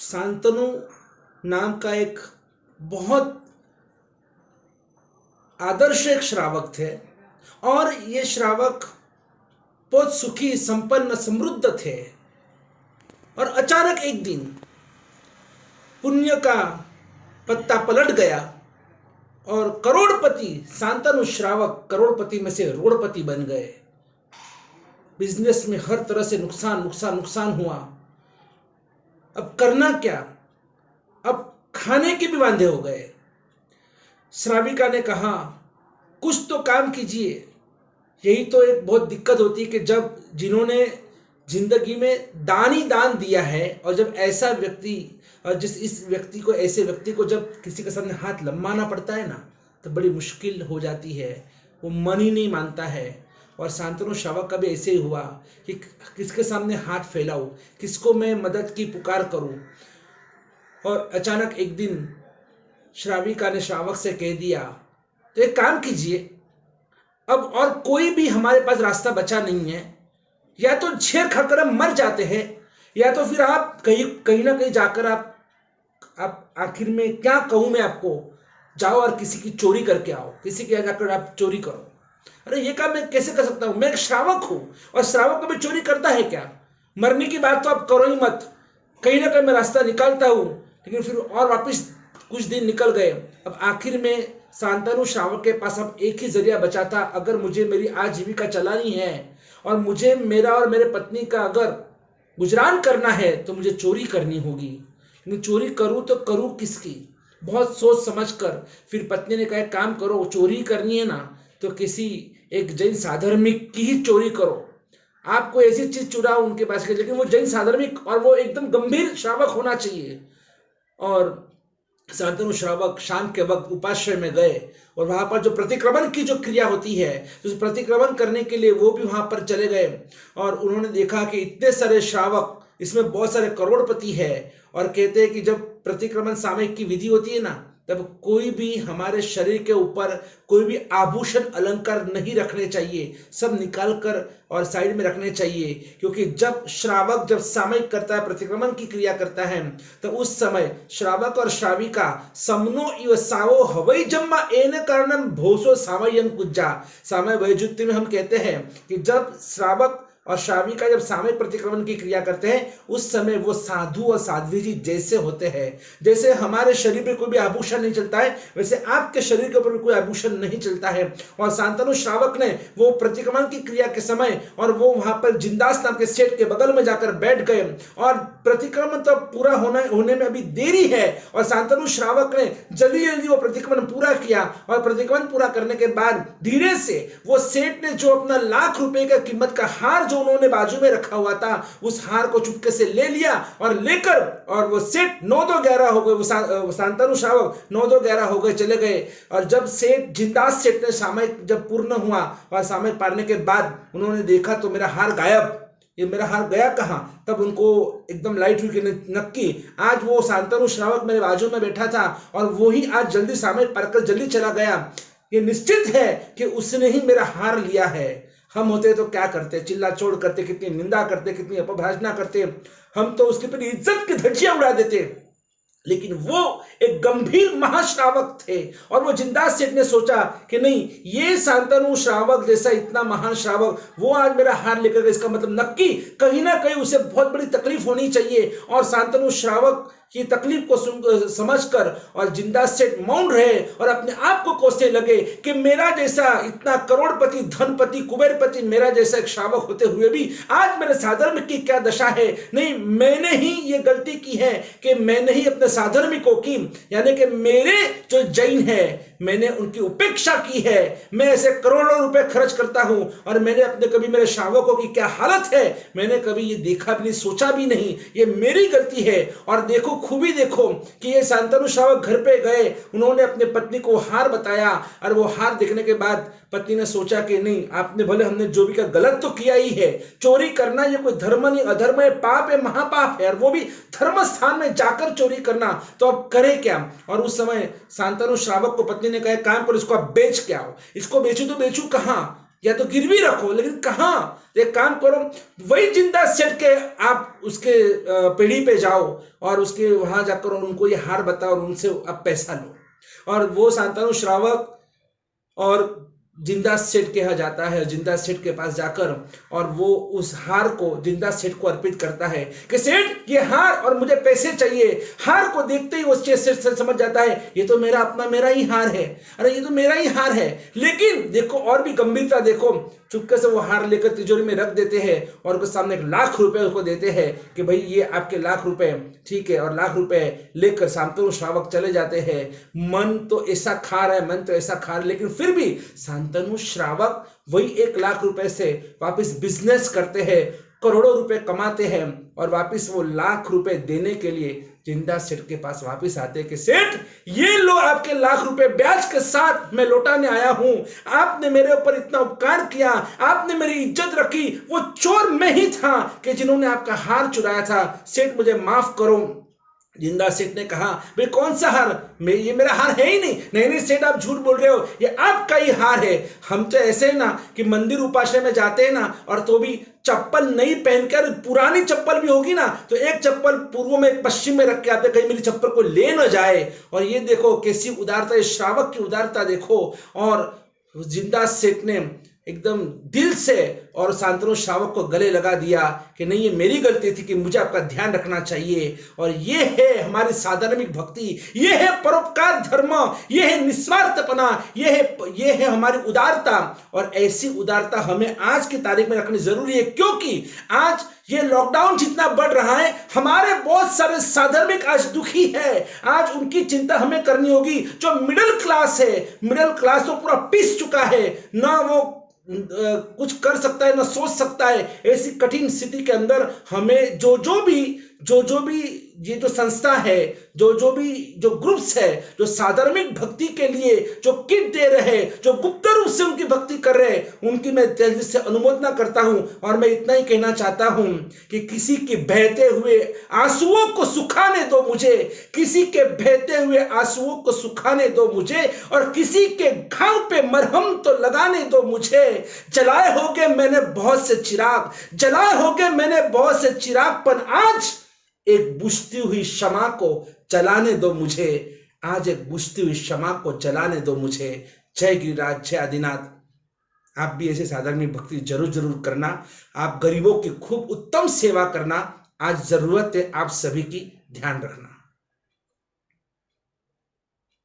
शांतनु नाम का एक बहुत आदर्श एक श्रावक थे और ये श्रावक बहुत सुखी, संपन्न, समृद्ध थे। और अचानक एक दिन पुण्य का पत्ता पलट गया और करोड़पति शांतनु श्रावक करोड़पति में से रोड़पति बन गए। बिजनेस में हर तरह से नुकसान नुकसान नुकसान हुआ। अब करना क्या? अब खाने के भी वांदे हो गए। श्राविका ने कहा, कुछ तो काम कीजिए। यही तो एक बहुत दिक्कत होती है कि जब जिन्होंने जिंदगी में दान ही दान दिया है और जब ऐसा व्यक्ति और इस व्यक्ति को, ऐसे व्यक्ति को जब किसी के सामने हाथ लंबाना पड़ता है ना, तो बड़ी मुश्किल हो जाती है। वो मन ही नहीं मानता है। और शांतनु श्रावक का भी ऐसे ही हुआ कि किसके सामने हाथ फैलाऊं, किसको मैं मदद की पुकार करूं। और अचानक एक दिन श्राविका ने श्रावक से कह दिया, तो एक काम कीजिए, अब और कोई भी हमारे पास रास्ता बचा नहीं है। या तो झेर खाकर हम मर जाते हैं, या तो फिर आप कहीं ना कहीं जाकर आप आखिर में क्या कहूं मैं आपको, जाओ और किसी की चोरी करके आओ, किसी के यहाँ जाकर आप चोरी करो। अरे ये काम मैं कैसे कर सकता हूं? मैं एक श्रावक हूं और श्रावक कभी चोरी करता है क्या? मरने की बात तो आप करो ही मत। कहीं ना कहीं मैं रास्ता निकालता हूं। लेकिन फिर और वापिस कुछ दिन निकल गए। अब आखिर में शांतनु श्रावक के पास अब एक ही जरिया बचा था। अगर मुझे मेरी आजीविका चलानी है और मुझे मेरा और मेरे पत्नी का अगर गुजरान करना है तो मुझे चोरी करनी होगी। लेकिन चोरी करूं तो करूं किसकी? बहुत सोच समझ कर फिर पत्नी ने कहा, काम करो, चोरी करनी है ना तो किसी एक जैन साधर्मिक की ही चोरी करो। आपको ऐसी चीज चुराओ उनके पास के, लेकिन वो जैन साधर्मिक और वो एकदम गंभीर श्रावक होना चाहिए। और शांतनु श्रावक शाम के वक्त उपाश्रय में गए और वहां पर जो प्रतिक्रमण की जो क्रिया होती है, उस प्रतिक्रमण करने के लिए वो भी वहां पर चले गए। और उन्होंने देखा कि इतने सारे श्रावक, इसमें बहुत सारे करोड़पति है। और कहते हैं कि जब प्रतिक्रमण सामयिक की विधि होती है ना, तब कोई भी हमारे शरीर के ऊपर कोई भी आभूषण अलंकार नहीं रखने चाहिए, सब निकाल कर और साइड में रखने चाहिए। क्योंकि जब श्रावक जब सामयिक करता है, प्रतिक्रमण की क्रिया करता है, तो उस समय श्रावक और श्राविका समनो इव सावो हवई जम्मा एन कारणम भोसो सामयं कुज्जा। सामय वैजुत्य में हम कहते हैं कि जब श्रावक और श्राविका जब सामयिक प्रतिक्रमण की क्रिया करते हैं, उस समय वो साधु और साध्वी जी जैसे होते हैं। जैसे हमारे शरीर पे कोई भी आभूषण नहीं चलता है, वैसे आपके शरीर के ऊपर भी कोई आभूषण नहीं चलता है। और शांतनु श्रावक ने वो प्रतिक्रमण की क्रिया के समय और वो वहां पर जिंदास नाम के सेठ के बगल में जाकर बैठ गए। और प्रतिक्रमण तो पूरा होने में अभी देरी है। और शांतनु श्रावक ने जल्दी जल्दी वो प्रतिक्रमण पूरा किया। और प्रतिक्रमण पूरा करने के बाद धीरे से वो सेठ ने जो अपना ₹1,00,000 का कीमत का हार जो उन्होंने बाजू में रखा हुआ था, उस हार को चुपके से ले लिया और लेकर, और वो सेठ 9-2-11 हो गए, वो शांतनु श्रावक 9-2-11 हो गए, चले गए। और जब सेठ जिंदास सेठ ने सामयिक जब पूर्ण हुआ और सामयिक पारने के बाद उन्होंने देखा तो मेरा हार गायब, ये मेरा हार गया कहां? तब उनको एकदम लाइट हुई कि नक्की आज वो शांतनु श्रावक मेरे बाजू में बैठा था और वो ही आज जल्दी सामयिक पारकर जल्दी चला गया। ये निश्चित है कि उसने ही मेरा हार लिया है। हम होते तो क्या करते? चिल्ला चोड़ करते, कितनी निंदा करते, कितनी अपभ्रंशना करते। हम तो उसके पर इज्जत की धज्जियां उड़ा देते। लेकिन वो एक गंभीर महाश्रावक थे और वो जिंदास सेठ ने सोचा कि नहीं, ये शांतनु श्रावक जैसा इतना महान श्रावक वो आज मेरा हार लेकर गया, इसका मतलब नक्की कहीं ना कहीं उसे बहुत बड़ी तकलीफ होनी चाहिए। और शांतनु श्रावक की तकलीफ को समझकर और जिंदास सेठ मौन रहे और अपने आप को कोसने लगे कि मेरा जैसा इतना करोड़पति, धनपति, कुबेरपति मेरा जैसा एक श्रावक होते हुए भी आज मेरे साधर्मिक की क्या दशा है। नहीं, मैंने ही ये गलती की है कि मैंने ही अपने साधर्मिकों की, यानी कि मेरे जो जैन है, मैंने उनकी उपेक्षा की है। मैं ऐसे करोड़ों रुपए खर्च करता हूं और मैंने अपने कभी मेरे श्रावकों की क्या हालत है मैंने कभी ये देखा भी नहीं, सोचा भी नहीं। ये मेरी गलती है। और देखो, खूबी देखो कि ये शांतनु श्रावक घर पे गए, उन्होंने अपने पत्नी को हार बताया और वो हार देखने के बाद पत्नी ने सोचा कि नहीं, आपने भले हमने जो भी का गलत तो किया ही है, चोरी करना ये कोई धर्म नहीं, अधर्म है, पाप है, महापाप है, और वो भी धर्म स्थान में जाकर चोरी करना, तो अब करे क्या? और उस समय शांतनु श्रावक को पत्नी ने कहा, काम करो, इसको आप बेच के आओ। इसको बेचू तो बेचू कहां? या तो गिरवी रखो, लेकिन कहाँ? एक काम करो, वही जिंदा सेठ के आप उसके पीढ़ी पे जाओ और उसके वहां जाकर उनको ये हार बताओ और उनसे आप पैसा लो। और वो शांतनु श्रावक और जिंदा सेठ के यहाँ जाता है, जिंदा सेठ के पास जाकर और वो उस हार को जिंदा सेठ को अर्पित करता है कि सेठ ये हार और मुझे पैसे चाहिए। हार को देखते ही वो सेठ समझ जाता है ये तो मेरा ही हार है, अरे ये तो मेरा ही हार है। लेकिन देखो और भी गंभीरता देखो, चुपके से वो हार लेकर तिजोरी में रख देते हैं और उसके सामने 1 लाख रुपए उसको देते हैं कि भाई ये आपके 1 लाख रुपए, ठीक है। और 1 लाख रुपए लेकर शांतनु श्रावक चले जाते हैं। मन तो ऐसा खा रहा है, मन तो ऐसा खा रहा है, लेकिन फिर भी शांतनु श्रावक वही 1 लाख रुपए से वापस बिजनेस करते हैं, करोड़ों रुपए कमाते हैं और वापस वो 1 लाख रुपए देने के लिए जिंदा सेठ के पास वापस आते हैं कि सेठ ये लो आपके 1 लाख रुपए ब्याज के साथ मैं लौटाने आया हूं। आपने मेरे ऊपर इतना उपकार किया, आपने मेरी इज्जत रखी, वो चोर मैं ही था कि जिन्होंने आपका हार चुराया था, सेठ मुझे माफ करो। जिंदा सेठ ने कहा भाई कौन सा हार? ये मेरा हार है ही नहीं। नहीं सेठ आप झूठ बोल रहे हो, ये आपका ही हार है। हम तो ऐसे है ना कि मंदिर उपाश्रय में जाते हैं ना और तो भी चप्पल नहीं पहनकर, पुरानी चप्पल भी होगी ना तो एक चप्पल पूर्व में एक पश्चिम में रख के आते, कहीं मेरी चप्पल को ले न जाए। और ये देखो कैसी उदारता, ये श्रावक की उदारता देखो। और जिंदा सेठ ने एकदम दिल से और शांतनु श्रावक को गले लगा दिया कि नहीं ये मेरी गलती थी कि मुझे आपका ध्यान रखना चाहिए। और ये है हमारी साधर्मिक भक्ति, ये है परोपकार धर्म, ये है निस्वार्थपना, ये है हमारी उदारता। और ऐसी उदारता हमें आज की तारीख में रखनी जरूरी है, क्योंकि आज ये लॉकडाउन जितना बढ़ रहा है, हमारे बहुत सारे साधर्मिक आज दुखी है। आज उनकी चिंता हमें करनी होगी। जो मिडिल क्लास है, मिडिल क्लास तो पूरा पिस चुका है, ना वो कुछ कर सकता है ना सोच सकता है। ऐसी कठिन स्थिति के अंदर हमें जो भी ये जो संस्था है, जो ग्रुप्स है, जो साधर्मिक भक्ति के लिए जो किट दे रहे हैं, जो गुप्त रूप से उनकी भक्ति कर रहे हैं, उनकी मैं दिल से अनुमोदना करता हूं। और मैं इतना ही कहना चाहता हूं कि किसी के बहते हुए आंसुओं को सुखाने दो मुझे, किसी के बहते हुए आंसुओं को सुखाने दो मुझे, और किसी के घाव पे मरहम तो लगाने दो मुझे। जलाए होगे मैंने बहुत से चिराग, जलाए होगे मैंने बहुत से चिराग, पर आज एक बुझती हुई शमा को जलाने दो मुझे, आज एक बुझती हुई शमा को जलाने दो मुझे। जय गिरिराज, जय आदिनाथ। आप भी ऐसे साधर्मिक भक्ति जरूर करना। आप गरीबों की खूब उत्तम सेवा करना। आज जरूरत है आप सभी की, ध्यान रखना।